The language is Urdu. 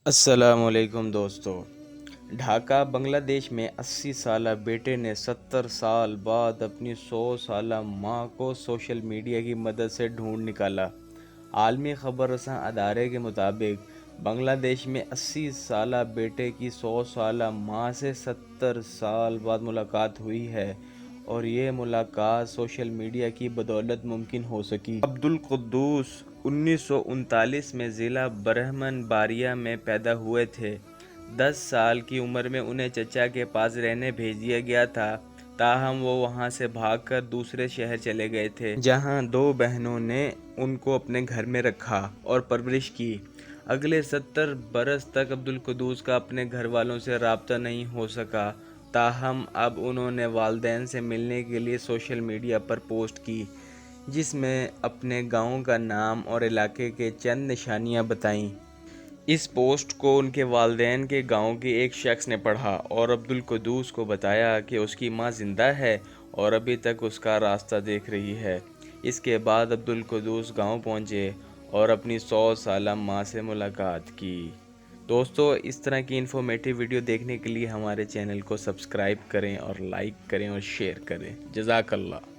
السلام علیکم دوستو۔ ڈھاکہ بنگلہ دیش میں 80 سالہ بیٹے نے 70 سال بعد اپنی 100 سالہ ماں کو سوشل میڈیا کی مدد سے ڈھونڈ نکالا۔ عالمی خبر رساں ادارے کے مطابق بنگلہ دیش میں 80 سالہ بیٹے کی 100 سالہ ماں سے 70 سال بعد ملاقات ہوئی ہے اور یہ ملاقات سوشل میڈیا کی بدولت ممکن ہو سکی۔ عبدالقدوس 1939 میں ضلع برہمن باریہ میں پیدا ہوئے تھے۔ 10 سال کی عمر میں انہیں چچا کے پاس رہنے بھیج دیا گیا تھا، تاہم وہ وہاں سے بھاگ کر دوسرے شہر چلے گئے تھے، جہاں 2 بہنوں نے ان کو اپنے گھر میں رکھا اور پرورش کی۔ اگلے 70 برس تک عبدالقدوس کا اپنے گھر والوں سے رابطہ نہیں ہو سکا، تاہم اب انہوں نے والدین سے ملنے کے لیے سوشل میڈیا پر پوسٹ کی، جس میں اپنے گاؤں کا نام اور علاقے کے چند نشانیاں بتائیں۔ اس پوسٹ کو ان کے والدین کے گاؤں کے ایک شخص نے پڑھا اور عبدالقدوس کو بتایا کہ اس کی ماں زندہ ہے اور ابھی تک اس کا راستہ دیکھ رہی ہے۔ اس کے بعد عبدالقدوس گاؤں پہنچے اور اپنی 100 سالہ ماں سے ملاقات کی۔ دوستو، اس طرح کی انفارمیٹیو ویڈیو دیکھنے کے لیے ہمارے چینل کو سبسکرائب کریں اور لائک کریں اور شیئر کریں۔ جزاک اللہ۔